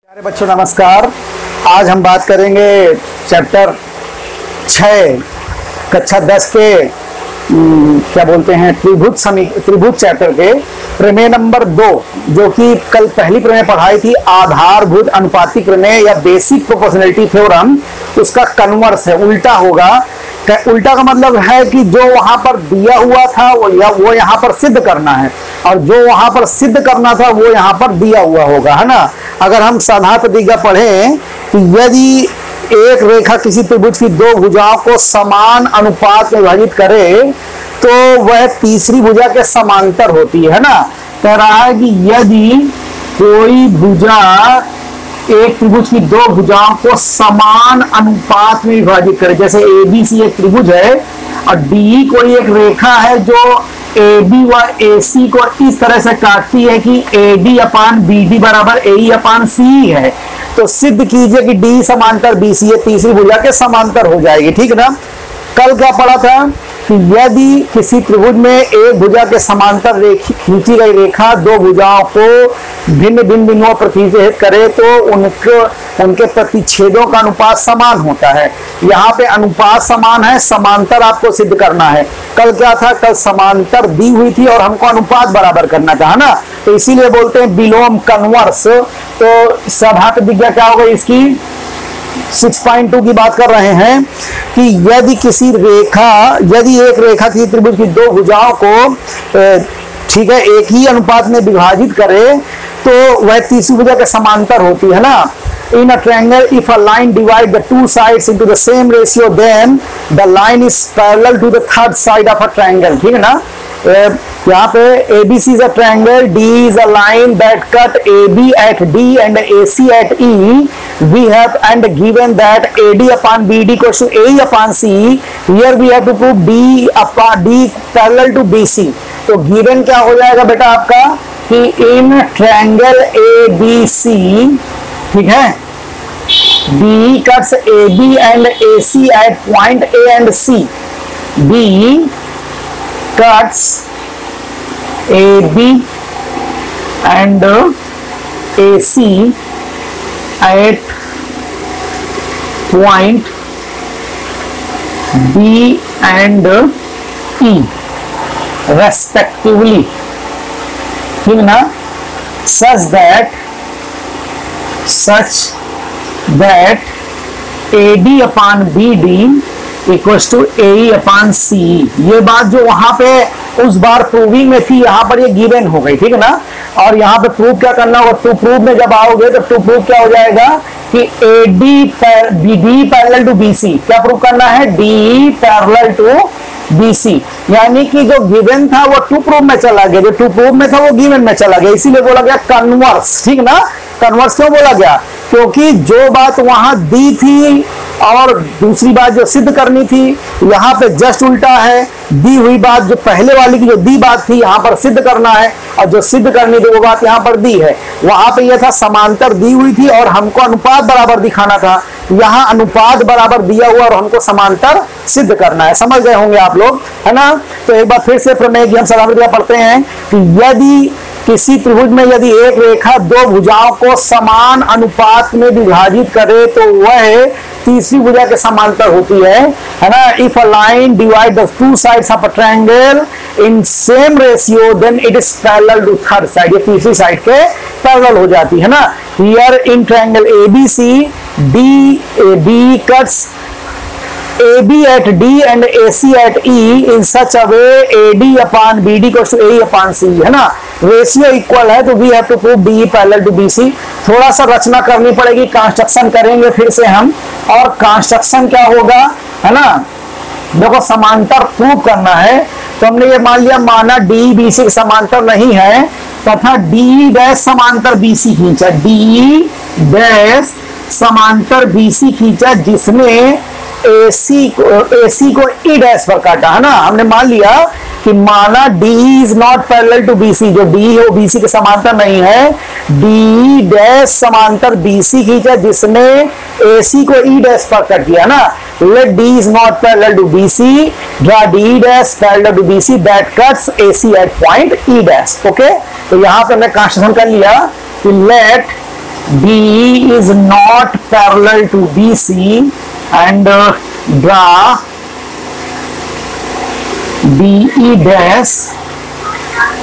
प्यारे बच्चों नमस्कार। आज हम बात करेंगे चैप्टर 6 कक्षा 10 के क्या बोलते हैं त्रिभुज चैप्टर के प्रमेय नंबर 2, जो कि कल पहली प्रमेय पढ़ाई थी आधारभूत अनुपातिक प्रमेय या बेसिक प्रोपोर्शनैलिटी थ्योरम। उसका कन्वर्स है, उल्टा होगा। उल्टा का मतलब है कि जो वहां पर दिया हुआ था वो यहाँ पर सिद्ध करना है, और जो वहां पर सिद्ध करना था वो यहाँ पर दिया हुआ होगा, है ना। अगर हम साधारण प्रतिज्ञा पढ़ें कि यदि एक रेखा किसी त्रिभुज की दो भुजाओं को समान अनुपात में विभाजित करे तो वह तीसरी भुजा के समांतर होती है ना। कह रहा है कि यदि कोई भुजा एक त्रिभुज की दो भुजाओं को समान अनुपात में विभाजित करे, जैसे ABC एक त्रिभुज है और DE कोई एक रेखा है जो AB व AC को इस तरह से काटती है कि AD अपान BD बराबर AE अपान CE है, तो सिद्ध कीजिए कि D समांतर BC ये तीसरी भुजा के समांतर हो जाएगी। ठीक है ना। कल क्या पढ़ा था कि यदि किसी त्रिभुज में एक भुजा के समांतर खींची गई रेखा दो भुजाओं को भिन्न भिन्न बिंदुओं पर प्रतिच्छेद करे तो उनके प्रतिच्छेदों का अनुपात समान होता है। यहाँ पे अनुपात समान है, समांतर आपको सिद्ध करना है। कल क्या था, कल समांतर दी हुई थी और हमको अनुपात बराबर करना था, है ना। तो इसीलिए बोलते हैं विलोम कन्वर्स। तो सभा प्रतिज्ञा क्या होगा इसकी, 6.2 की बात कर रहे हैं कि यदि एक रेखा की त्रिभुज की दो भुजाओं को ठीक है एक ही अनुपात में विभाजित करे तो वह तीसरी भुजा के समांतर होती है ना। In a triangle, if a line divide the two sides into the same ratio, then the line is parallel to the third side of a triangle. ठीक है ना। यहाँ पे ABC is a triangle, D is a line that cut AB at D and AC at E. We have and given that AD upon BD equals to AE upon CE. Here we have to prove D upon D parallel to BC. तो given क्या हो जाएगा बेटा आपका कि in triangle ABC, ठीक है, D cuts AB and AC at point A and C. D cuts AB and AC at point B and E respectively, ठीक ना, such that AD upon BD equals to AE upon CE। ये बात जो वहां पे उस बार proving में थी यहाँ पर ये गिवन हो गई, ठीक है ना। और यहाँ पे प्रूव क्या करना होगा, टू प्रूव में जब आओगे तो टू प्रूव क्या हो जाएगा कि AD पैरेलल टू BC, क्या प्रूव करना है, D पैरेलल टू BC, यानी कि जो गिवन था वो टू प्रूव में चला गया, जो टू प्रूव में था वो गिवन में चला गया, इसीलिए बोला गया कन्वर्स। ठीक ना। कन्वर्स क्यों बोला गया, क्योंकि जो बात वहां दी थी और दूसरी बात जो सिद्ध करनी थी यहाँ पे जस्ट उल्टा है। दी हुई बात जो पहले वाली की जो दी बात थी यहाँ पर सिद्ध करना है, और जो सिद्ध करनी थी वो बात यहाँ पर दी है। वहां पे यह था समांतर दी हुई थी और हमको अनुपात बराबर दिखाना था, यहाँ अनुपात बराबर दिया हुआ और हमको समांतर सिद्ध करना है। समझ गए होंगे आप लोग, है ना। तो एक बार फिर से प्रमेय की हम साधारण पढ़ते हैं कि यदि किसी त्रिभुज में यदि एक रेखा दो भुजाओं को समान अनुपात में विभाजित करे तो वह तीसरी भुजा के समांतर होती है ना। If a line divide the two sides of a triangle in same ratio then it is parallel to third side, ये तीसरी साइड के पैरेलल हो जाती है ना। Here in triangle ABC D cuts AB at D and AC at E in such a way AD upon BD equals to AE upon CE, है ना। Ratio equal है तो we have to prove DE parallel to BC। थोड़ा सा रचना करनी पड़ेगी, construction करेंगे फिर से हम, और कंस्ट्रक्शन क्या होगा, है ना। देखो समांतर प्रूव करना है तो हमने ये मान लिया, माना DE BC के समांतर नहीं है तथा DE डैश समांतर BC खींचा, DE डैश समांतर BC खींचा जिसमें AC को E डैश पर काटा, है ना। हमने मान लिया कि माना DE is not parallel to BC, जो DE है वो BC के समांतर नहीं है। DE डैश समांतर BC खींचा जिसने AC को E डैश पर काट दिया ना। Let D is not parallel to BC, draw DE dash parallel to BC that cuts AC at point E dash। Okay, तो यहाँ पे हमने कंस्ट्रक्शन कर लिया कि let DE is not parallel to BC and draw DE dash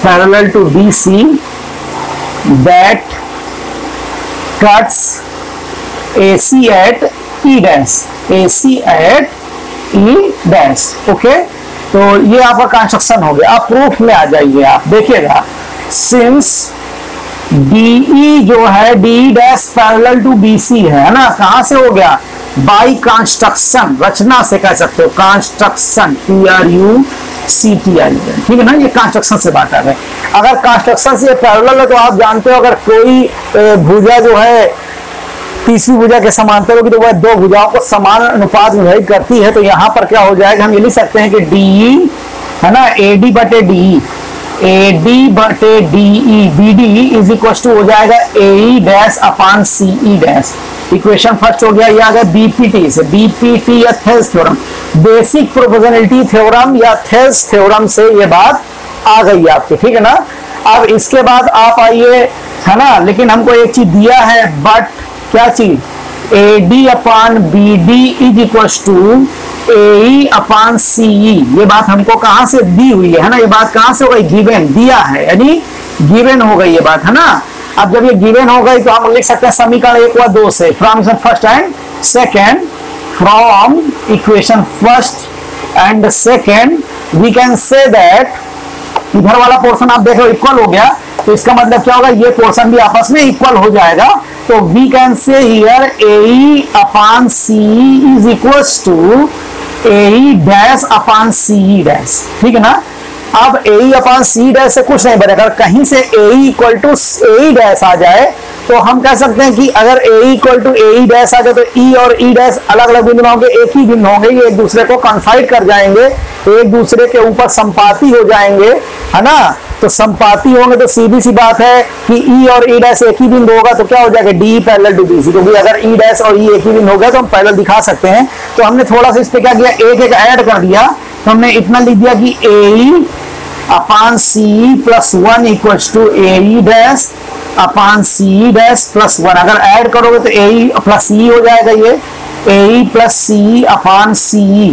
parallel to BC that cuts AC at E dash, AC at E dash। Okay, तो ये आपका कंस्ट्रक्शन हो गया। आप प्रूफ में आ जाइए, आप देखिएगा सिंस DE जो है DE dash parallel to BC है ना, कहां से हो गया? बाय कंस्ट्रक्शन, रचना से कह सकते हो, कंस्ट्रक्शन CTRUCTI, ठीक है ना, ये कंस्ट्रक्शन से बात आ रहा है। अगर कंस्ट्रक्शन से पैरेलल है तो आप जानते हो अगर कोई भुजा जो है तीसरी भुजा के समांतर होगी तो वह दो भुजाओं को समान अनुपात में विभाजित करती है। तो यहाँ पर क्या हो जाएगा, हम ये लिख सकते हैं कि DE है ना AD बटे DE, AD बटे DE BD is equal to हो जाएगा AE dash upon CE dash. Equation first हो गया। ये आ गया BPT से, BPT या Thales theorem, basic proportionality theorem या थेल्स थ्योरम से ये बात आ गई आपकी, ठीक है ना। अब इसके बाद आप आइए, है ना, लेकिन हमको एक चीज दिया है, बट क्या चीज, AD upon BD is equal to AE upon CE। ये बात हमको कहां से दी हुई है ना, ये बात कहां से हो गई, गिवन दिया है, यानी गिवन हो गई ये बात, है ना। अब जब ये गिवन हो गई तो हम लिख सकते हैं समीकरण 1 व 2 से, from equation first and second, from equation first and second we can say that इधर वाला पोर्शन आप देखो इक्वल हो गया, तो इसका मतलब क्या होगा, ये पोर्शन भी आपस में इक्वल हो जाएगा। तो we can say here AE upon CE is equal to AE dash upon CE dash, ठीक है ना। अब AE अपान CE डैश से कुछ नहीं बनेगा, कहीं से AE equal to AE dash आ जाए तो हम कह सकते हैं कि अगर AE equal to AE dash आ जाए तो E और E डैश अलग अलग बिंदु होंगे, एक ही बिंदु होंगे, ये एक दूसरे को कॉन्फाइड कर जाएंगे, एक दूसरे के ऊपर संपाती हो जाएंगे, है ना। तो संपाती होंगे तो सीधी सी बात है कि E और E डैश एक ही बिंदु होगा, तो क्या हो जाएगा, DE पैरेलल टू BC, क्योंकि अगर E डैश और E एक ही बिंदु होगा तो हम पैरेलल दिखा सकते हैं। तो हमने थोड़ा सा इस पे क्या किया, एक एक ऐड कर दिया, तो हमने इतना लिख दिया कि AE upon CE plus 1 equal to AE dash upon CE dash plus 1। अगर ऐड करोगे तो AE प्लस CE हो जाएगा, ये AE plus CE upon CE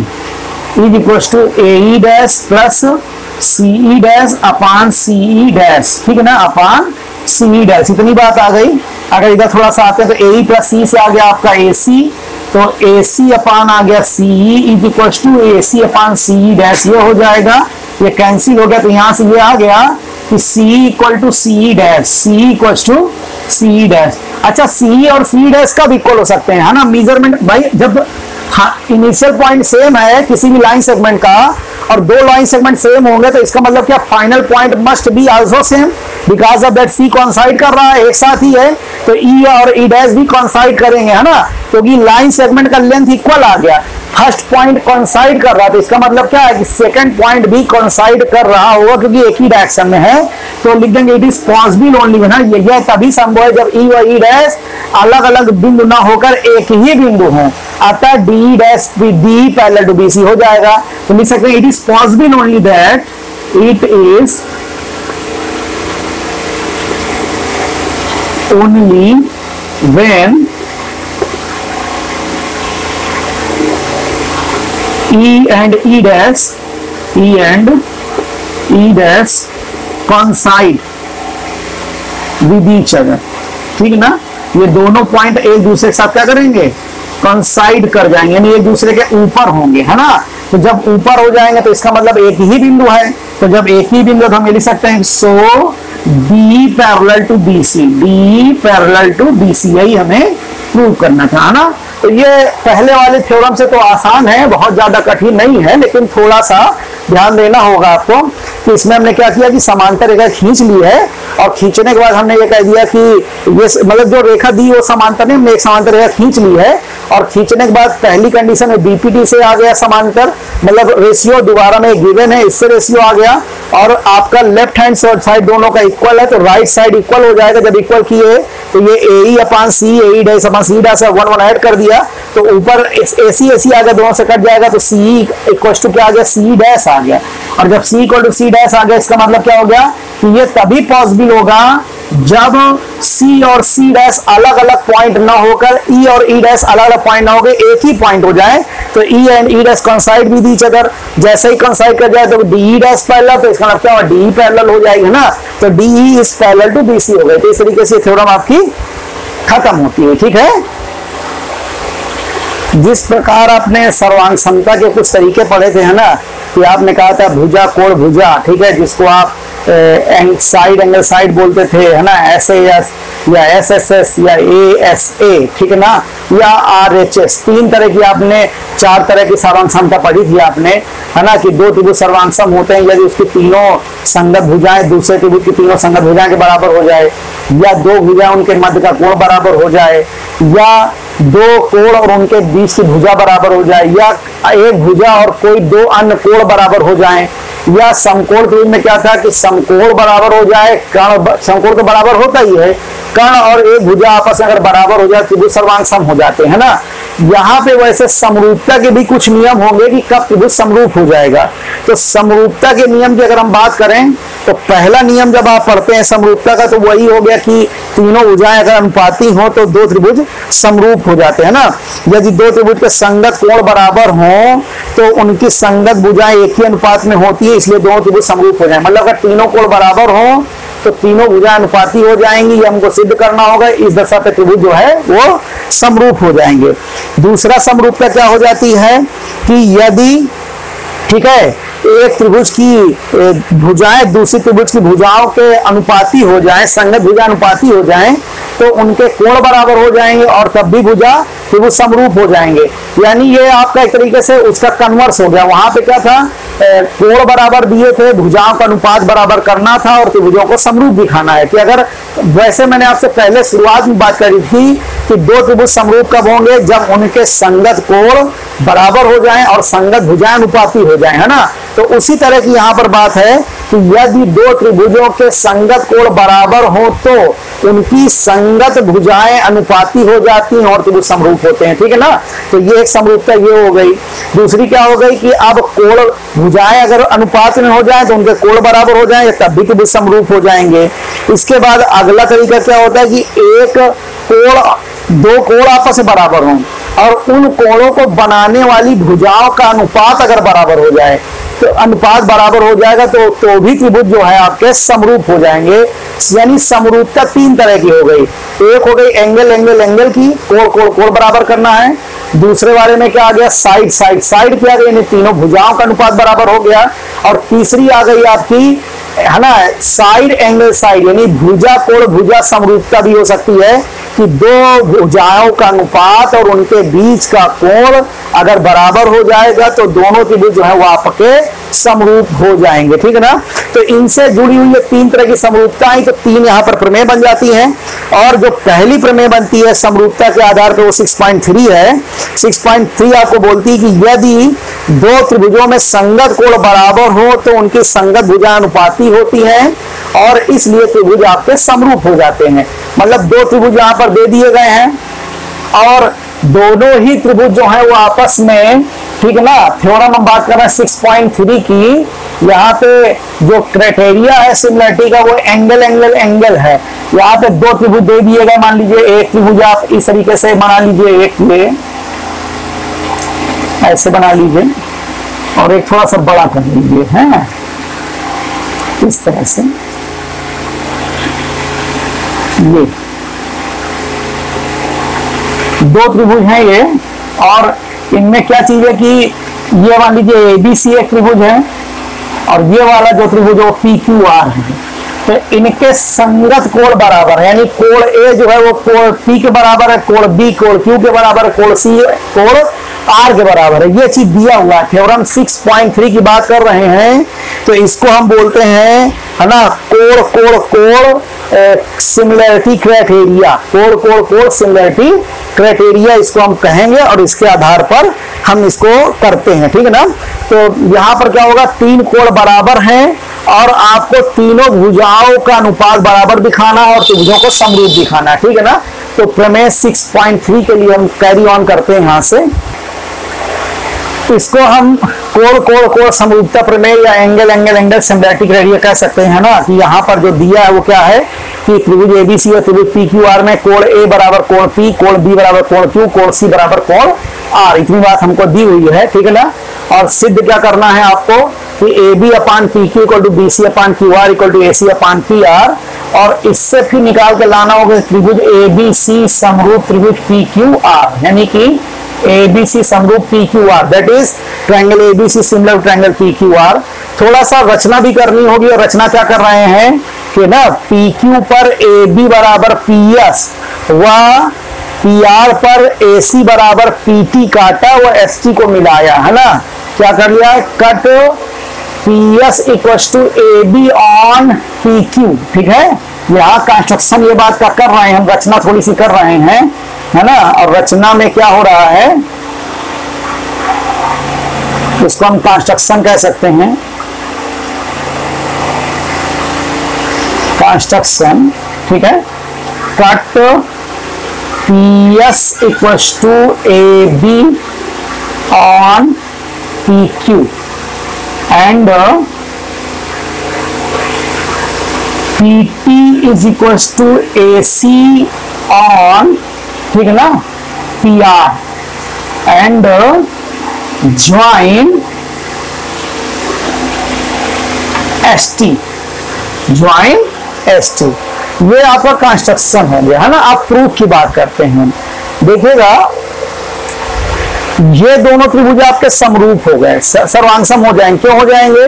is equal to AE dash plus CE dash upon CE dash, ठीक है ना, अपान CE dash. इतनी बात आ गई। अगर इधर थोड़ा सा आते हैं तो AE प्लस CE से आ गया आपका AC, तो AC अपान आ गया CE is equal to AC upon CE dash, ये हो जाएगा, ये कैंसिल हो गया, तो यहां से ये आ गया कि CE equal to CE dash, CE equal to CE dash. अच्छा, CE और CE डैश कब इक्वल हो सकते हैं, है ना, मेजरमेंट भाई जब इनिशियल पॉइंट सेम है किसी भी लाइन सेगमेंट का और दो लाइन सेगमेंट सेम होंगे तो इसका मतलब क्या, final point must be also same, because of that C कॉन्साइड कर रहा है, एक साथ ही है, तो E और E डैश भी कॉन्साइड करेंगे, है ना, क्योंकि लाइन सेगमेंट का लेंथ इक्वल आ गया। फर्स्ट पॉइंट कॉन्साइड कर रहा है तो इसका मतलब क्या है कि सेकंड पॉइंट भी कॉन्साइड कर रहा होगा, क्योंकि एक ही डायरेक्शन में है। तो लिख देंगे इट इज पॉसिबल ओनली ना, यह तभी संभव है जब E और E डैश अलग अलग बिंदु ना होकर एक ही बिंदु हो, अतः DE dash DE parallel to BC हो जाएगा। तो लिख सकते हैं it is possible only that, it is only when E and E dash coincide with each other, ठीक है ना, ये दोनों पॉइंट एक दूसरे के साथ क्या करेंगे, कॉन्साइड कर जाएंगे, यानी एक दूसरे के ऊपर होंगे, है ना। तो जब ऊपर हो जाएंगे तो इसका मतलब एक ही बिंदु है, तो जब एक ही बिंदु तो हम ये लिख सकते हैं so DE parallel to BC, DE parallel to BC, यही हमें प्रूव करना था, है ना। तो ये पहले वाले थ्योरम से तो आसान है, बहुत ज्यादा कठिन नहीं है, लेकिन थोड़ा सा ध्यान देना होगा आपको कि इसमें हमने क्या किया कि समांतर रेखा खींच ली है और खींचने के बाद हमने ये कह दिया कि ये मतलब जो रेखा दी वो समांतर नहीं, हमने एक समांतर रेखा खींच ली है और खींचने के बाद पहली कंडीशन में BPT से आ गया समांतर, मतलब रेशियो दोबारा में गिवन है, इससे रेशियो आ गया और आपका लेफ्ट हैंड साइड दोनों का इक्वल है, तो राइट साइड इक्वल हो जाएगा। जब इक्वल किए तो ये AE अपान C, AE डैश अपान C डैश 1 1 ऐड कर दिया, तो ऊपर AC AC आ गया, दोनों से कट जाएगा, तो CE इक्वल टू क्या आ गया, C डैश आ गया। और जब C equal to C dash आ गया इसका मतलब क्या हो गया कि ये तभी पॉसिबल होगा जब सी और सी डैश अलग अलग पॉइंट ना होकर ई और ई डैश अलग अलग पॉइंट ना होकर एक ही पॉइंट हो जाए तो E and E dash कंसाइड with each other. जैसे ही कंसाइड कर जाए तो डी ई डैश पैरेलल, तो इसका मतलब क्या होगा, डी ई पैरेलल हो जाएगी ना, तो D E is parallel to B C हो गए। तो इस तरीके से थ्योरम आपकी खत्म होती है। ठीक है, जिस प्रकार आपने सर्वांग समता के कुछ तरीके पढ़े थे, है ना, कि आपने कहा था भुजा कोण भुजा, ठीक है, जिसको आप साइड एंगल साइड बोलते थे, है ना, SAS या SSS या ASA, ठीक है ना, या RHS, तीन तरह की आपने, चार तरह की सर्वांग समता पढ़ी थी आपने, है ना, कि दो त्रिभुज सर्वांग होते हैं यदि उसकी तीनों संगत भुजाएं दूसरे त्रिभुज की तीनों संगत भुजाएं के बराबर हो जाए, या दो भुजाएं उनके मध्य का कोण बराबर हो जाए, या दो कोण और उनके बीच की भुजा बराबर हो जाए, या एक भुजा और कोई दो अन्य कोण बराबर हो जाए, या समकोण त्रिभुज में क्या था कि समकोण बराबर हो जाए, कर्ण समकोण तो बराबर होता ही है, कर्ण और एक भुजा आपस में अगर बराबर हो जाए त्रिभुज सर्वांग सम हो जाते हैं ना। यहाँ पे वैसे समरूपता के भी कुछ नियम होंगे कि कब त्रिभुज समरूप हो जाएगा। तो समरूपता के नियम की अगर हम बात करें तो पहला नियम जब आप पढ़ते हैं समरूपता का तो वही हो गया कि तीनों भुजाएं अगर अनुपाती हो तो दो त्रिभुज समरूप हो जाते हैं ना। यदि दो त्रिभुज के संगत कोण बराबर हो तो उनकी संगत भुजाएं एक ही अनुपात में होती है, इसलिए दोनों त्रिभुज समरूप हो जाए। मतलब अगर तीनों कोण बराबर हो तो तीनों भुजाएं अनुपाती हो जाएंगी, ये हमको सिद्ध करना होगा। इस दशा पे त्रिभुज जो है वो समरूप हो जाएंगे। दूसरा समरूपता क्या हो जाती है कि यदि, ठीक है, एक त्रिभुज की भुजाएं दूसरी त्रिभुज की भुजाओं के अनुपाती हो जाएं, संगत भुजा अनुपाती हो जाएं, तो उनके कोण बराबर हो जाएंगे और तब भी भुजा त्रिभुज समरूप हो जाएंगे। यानी ये आपका एक तरीके से उसका कन्वर्स हो गया। वहां पे क्या था, कोण बराबर दिए थे, भुजाओं का अनुपात बराबर करना था और त्रिभुजों को समरूप दिखाना है। कि अगर वैसे मैंने आपसे पहले शुरुआत में बात करी थी कि दो त्रिभुज समरूप कब होंगे, जब उनके संगत कोण बराबर हो जाएं और संगत भुजाएं अनुपाती हो जाएं, है ना। तो उसी तरह की यहाँ पर बात है कि यदि दो त्रिभुजों के संगत कोण बराबर हो तो उनकी संगत भुजाएं अनुपाती हो जाती हैं और त्रिभुज समरूप होते हैं। ठीक है ना, तो ये एक समरूपता ये हो गई। दूसरी क्या हो गई कि अब कोण भुजाएं अगर अनुपात में हो जाएं तो उनके कोण बराबर हो जाएंगे, तब भी त्रिभुज समरूप हो जाएंगे। इसके बाद अगला तरीका क्या होता है कि एक कोण, दो कोण आपस में बराबर हों और उन कोणों को बनाने वाली भुजाओं का अनुपात अगर बराबर हो जाए, तो अनुपात बराबर हो जाएगा तो भी त्रिभुज जो है आपके समरूप हो जाएंगे। यानी समरूपता तीन तरह की हो गई। एक हो गई एंगल एंगल एंगल की, कोण कोण कोण बराबर करना है। दूसरे वाले में क्या आ गया, साइड साइड साइड क्या आ गई, यानी तीनों भुजाओं का अनुपात बराबर हो गया। और तीसरी आ गई आपकी, है ना, साइड एंगल साइड, यानी भुजा कोण भुजा समरूपता भी हो सकती है कि दो भुजाओं का अनुपात और उनके बीच का कोण अगर बराबर हो जाएगा तो दोनों त्रिभुज जो है वो आपके समरूप हो जाएंगे। ठीक है ना, तो इनसे जुड़ी हुई ये तीन तरह की समरूपता है, तो तीन यहाँ पर प्रमेय बन जाती हैं। और जो पहली प्रमेय बनती है समरूपता के आधार पर वो 6.3 है। 6.3 आपको बोलती है कि यदि दो त्रिभुजों में संगत कोण बराबर हो तो उनकी संगत भुजा अनुपाती होती हैं और इसलिए त्रिभुज आपके समरूप हो जाते हैं। मतलब दो त्रिभुज यहाँ पर दे दिए गए हैं और दोनों ही त्रिभुज जो है वो आपस में, ठीक है ना, थ्योरम हम बात कर रहे हैं 6.3 की। यहाँ पे जो क्राइटेरिया है सिमिलरिटी का वो एंगल एंगल एंगल है। यहाँ पे दो त्रिभुज दे दिए गए, मान लीजिए एक त्रिभुज आप इस तरीके से बना लीजिए, एक ये ऐसे बना लीजिए और एक थोड़ा सा बड़ा कर लीजिए, है इस तरह से। ये दो त्रिभुज हैं ये, और इनमें क्या चीज है कि ये मान लीजिए ABC एक त्रिभुज है और ये वाला जो त्रिभुज है वो PQR है। तो इनके संगत कोण बराबर है, यानी कोण A जो है वो कोण P के बराबर है, कोण B कोण Q के बराबर है, कोण C कोण R के बराबर है। ये चीज दिया हुआ है। थ्योरम 6.3 की बात कर रहे हैं तो इसको हम बोलते हैं, है ना, कोण कोण कोण सिमिलरिटी क्राइटेरिया। कोण कोण कोण सिमिलरिटी क्राइटेरिया इसको हम कहेंगे और इसके आधार पर हम इसको करते हैं। ठीक है ना, तो यहाँ पर क्या होगा, तीन कोण बराबर हैं और आपको तीनों भुजाओं का अनुपात बराबर दिखाना है और त्रिभुजों को समरूप दिखाना है। ठीक है ना, तो प्रमेय 6.3 के लिए हम कैरी ऑन करते हैं। यहाँ से इसको हम कोण कोण कोण समरूपता प्रमेय या angle angle angle symbiotic radio कह सकते हैं ना, कि यहाँ पर जो दिया है वो क्या है कि त्रिभुज एबीसी और त्रिभुज पीक्यूआर में कोण ए बराबर कोण पी, कोण बी बराबर कोण क्यू, कोण सी बराबर कोण आर, इतनी बात हमको दी हुई है, ठीक है ना। और सिद्ध क्या करना है आपको कि A B upon P Q equal to B C upon Q R equal to A C upon P R, और इससे फिर निकाल के लाना होगा त्रिभुज ए बी सी समरूप त्रिभुज पी क्यू आर, यानी कि ABC समरूप PQR, that is triangle ABC similar triangle PQR। थोड़ा सा रचना भी करनी होगी, और रचना क्या कर रहे हैं कि ना PQ पर AB बराबर PS व PR पर AC बराबर PT काटा व ST को मिलाया, है ना। क्या कर लिया, cut PS equal to AB on PQ, ठीक है। यहाँ कंस्ट्रक्शन ये बात का कर रहे हैं हम, रचना थोड़ी सी कर रहे हैं, है ना। और रचना में क्या हो रहा है उसको हम कंस्ट्रक्शन कह सकते हैं, कंस्ट्रक्शन, ठीक है। Cut PS equals to AB on PQ and PT is equals to AC on, ठीक है ना, PR and join ST, join ST। ये आपका कंस्ट्रक्शन हो गया, है ना। आप प्रूफ की बात करते हैं, देखिएगा ये दोनों त्रिभुज आपके समरूप हो गए, सर्वांगसम हो जाएंगे। क्यों हो जाएंगे,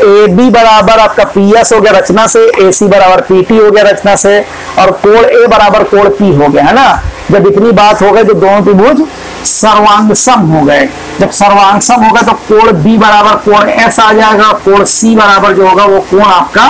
AB बराबर आपका PS हो गया रचना से, AC बराबर PT हो गया रचना से, और कोण A बराबर कोण P हो गया, है ना। जब इतनी बात हो गई तो दोनों त्रिभुज सर्वांगसम हो गए। जब सर्वांगसम होगा तो कोण B बराबर कोण S आ जाएगा, कोण C बराबर जो होगा वो कोण आपका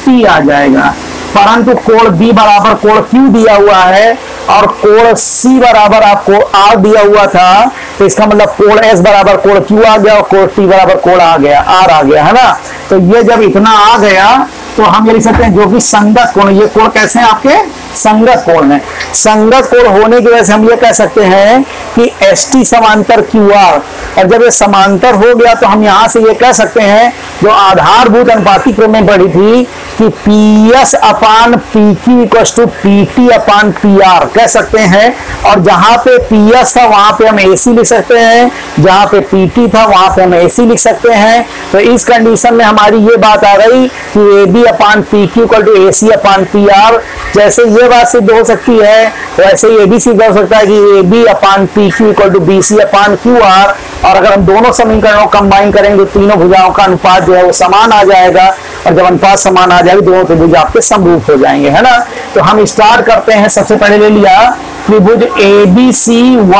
P आ जाएगा। परंतु कोण B बराबर कोण Q दिया हुआ है और कोण C बराबर आपको R दिया हुआ था, तो इसका मतलब कोण S बराबर कोण Q आ गया और कोण T बराबर कोण आ गया R आ गया, है ना। तो ये जब इतना आ गया तो हम ये लिख सकते हैं जो कि संगत कोण, ये कोण कैसे हैं आपके संगत कोण है। संगत कोण होने की वजह से हम ये कह सकते हैं कि ST समांतर QR, और जब ये समांतर हो गया तो हम यहाँ से ये कह सकते हैं जो आधारभूत अनुपातिक क्रम में पढ़ी थी कि PS upon PQ equal to PT upon PR कह सकते हैं। और जहां पे PS था वहां पे हम AC लिख सकते हैं, जहां पे PT था वहां पे हम AC लिख सकते हैं। तो इस कंडीशन में हमारी ये बात आ गई कि AB upon PQ equal to AC upon PR। जैसे ये बात सिद्ध हो सकती है वैसे ये भी सिद्ध हो सकता है कि AB upon PQ equal to BC upon QR। और अगर हम दोनों समीकरणों को कंबाइन करेंगे तो तीनों भुजाओं का अनुपात जो है वो समान आ जाएगा, और जब अनुपात समान आ जाएगी दोनों त्रिभुज आपके समरूप हो जाएंगे, है ना। तो हम स्टार्ट करते हैं। सबसे पहले ले लिया त्रिभुज ABC व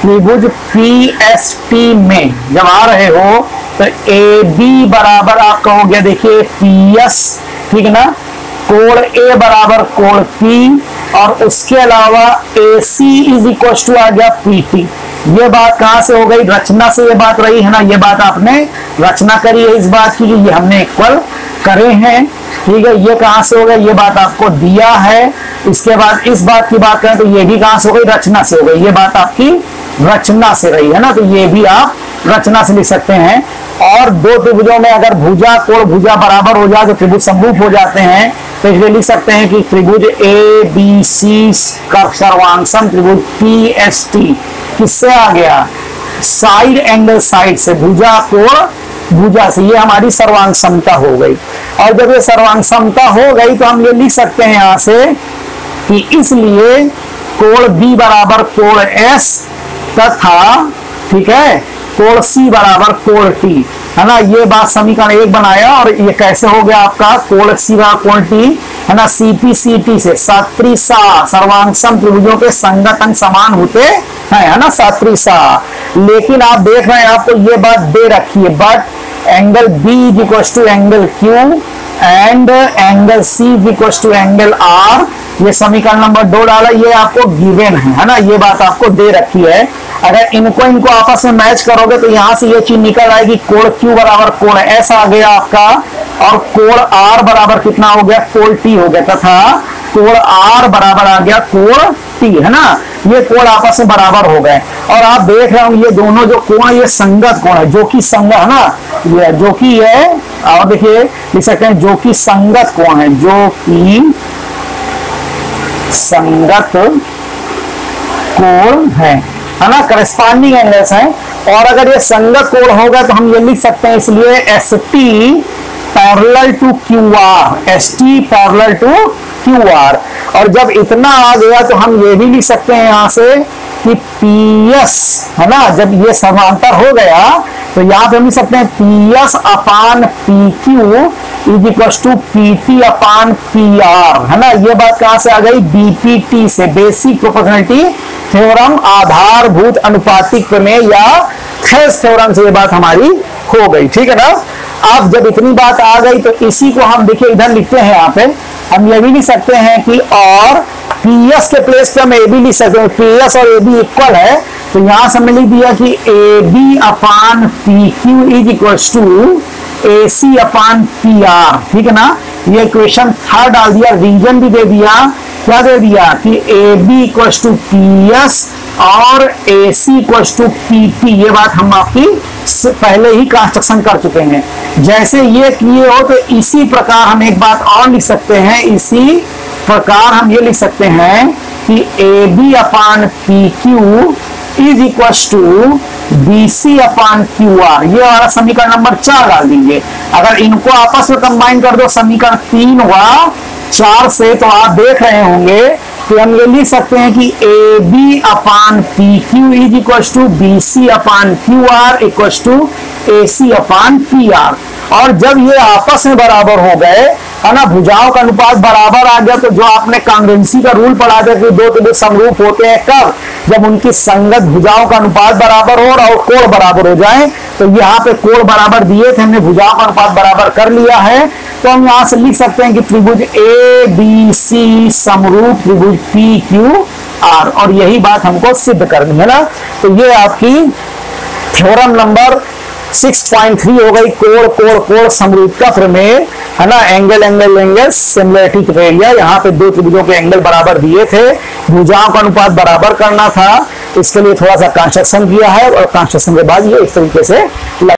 त्रिभुज PST में जब आ रहे हो तो AB बराबर आपका हो गया, देखिए PS, ठीक है ना, कोण A बराबर कोण P, और उसके अलावा AC इज इक्वल टू आ गया PT। ये बात कहां से हो गई, रचना से ये बात रही है ना। ये बात आपने रचना करी है इस बात की, ये हमने इक्वल करे हैं, ठीक है। ये कहां से हो गया, ये बात आपको दिया है। इसके बाद इस बात की बात करें तो ये भी कहां से हो गई, रचना से हो गई। ये बात आपकी रचना से रही है ना, तो ये भी आप रचना से लिख सकते हैं। और दो त्रिभुजों में अगर भुजा कोण भुजा बराबर हो जाए तो त्रिभुज समरूप हो जाते हैं। तो इसलिए लिख सकते हैं कि त्रिभुज ABC का सर्वांगसम त्रिभुज PST किससे आ गया, साइड एंगल साइड से, भुजा कोण भुजा से। ये हमारी सर्वांग समता हो गई। और जब ये सर्वांग समता हो गई तो हम ये लिख सकते हैं यहां से कि इसलिए कोण B बराबर कोण S तथा, ठीक है, कोण C बराबर कोण T, है ना। ये बात समीकरण 1 बनाया। और ये कैसे हो गया आपका, कोण C बराबर कोण T, है ना, CP से सात्रिसा सर्वांगसम त्रिभुजों के संगत अंग समान होते हैं, है ना, सात्रिसा। लेकिन आप देख रहे हैं आपको ये बात दे रखी है, but angle B is equal to angle Q and angle C is equal to angle R। ये समीकरण नंबर 2 डाला, ये आपको गिवन है ना, ये बात आपको दे रखी है। अगर इनको आपस में मैच करोगे तो यहां से ये चीज निकल आएगी, कोण Q बराबर कोण S आ गया आपका, और कोण R बराबर कितना हो गया, कोण T हो गया, तथा कोण R बराबर आ गया कोण T, है ना। ये कोण आपस में बराबर हो गए और आप देख रहे हो ये दोनों जो कोण ये संगत कोण है, जो कि संगत है ना, ये जो कि है, और देखिए लिख सकते हैं जो कि संगत कोण है, जो कि संगत कोण है ना, करस्पॉन्डिंग एंगल्स हैं। और अगर ये संगत कोण होगा तो हम ये लिख सकते हैं, इसलिए ST parallel to QR, ST parallel to QR। और जब इतना आ गया तो हम ये भी लिख सकते हैं यहां से कि PS, है ना, जब ये समांतर हो गया तो यहाँ पे हम लिख सकते हैं PS upon PQ is equal to PT upon PR, है ना। ये बात कहां से आ गई, BPT से, बेसिक प्रोपोर्शनलिटी थ्योरम, आधारभूत अनुपातिक प्रमेय या थेस थ्योरम से ये बात हमारी हो गई, ठीक है ना। अब जब इतनी बात आ गई तो इसी को हम देखिए इधर लिखते हैं, यहाँ पे हम ये भी लिख सकते हैं कि और PS के प्लेस पे हम AB लिख सकते हैं, PS और AB इक्वल है, तो यहां से हमने लिख दिया कि AB upon PQ is equal to AC upon PR, ठीक है ना। ये इक्वेशन थर्ड डाल दिया, रीजन भी दे दिया, क्या दे दिया कि AB इक्वल टू PS और AC इक्वल टू PT। ये बात हम आपकी पहले ही कंस्ट्रक्शन कर चुके हैं। जैसे ये किए हो तो इसी प्रकार हम एक बात और लिख सकते हैं, इसी प्रकार हम ये लिख सकते हैं कि AB upon PQ is equal to BC upon QR। ये वाला समीकरण नंबर 4 डाल दीजिए। अगर इनको आपस में कंबाइन कर दो समीकरण 3 हुआ 4 से, तो आप देख रहे होंगे कि हम ये लिख सकते हैं कि AB upon PQ is equal to BC upon QR equal to AC upon PR। और जब ये आपस में बराबर हो गए, है ना, भुजाओं का अनुपात बराबर आ गया, तो जो आपने कांग्रुएंसी का रूल पढ़ा था कि दो त्रिभुज समरूप होते हैं कब, जब उनकी संगत भुजाओं का अनुपात बराबर हो और कोण बराबर हो जाए। तो यहाँ पे कोण बराबर दिए थे, हमने भुजाओं का अनुपात बराबर कर लिया है, तो हम यहाँ से लिख सकते हैं कि त्रिभुज ABC समरूप त्रिभुज PQR, और यही बात हमको सिद्ध करनी है ना। तो ये आपकी थ्योरम नंबर 6.3 हो गई, कोण कोण कोण समरूपता प्रमेय, है ना। Angle angle angle similarity criteria, यहाँ पे दो त्रिभुजों के एंगल बराबर दिए थे, भुजाओं का अनुपात बराबर करना था, इसके लिए थोड़ा सा कंस्ट्रक्शन किया है और कंस्ट्रक्शन के बाद ये इस तरीके से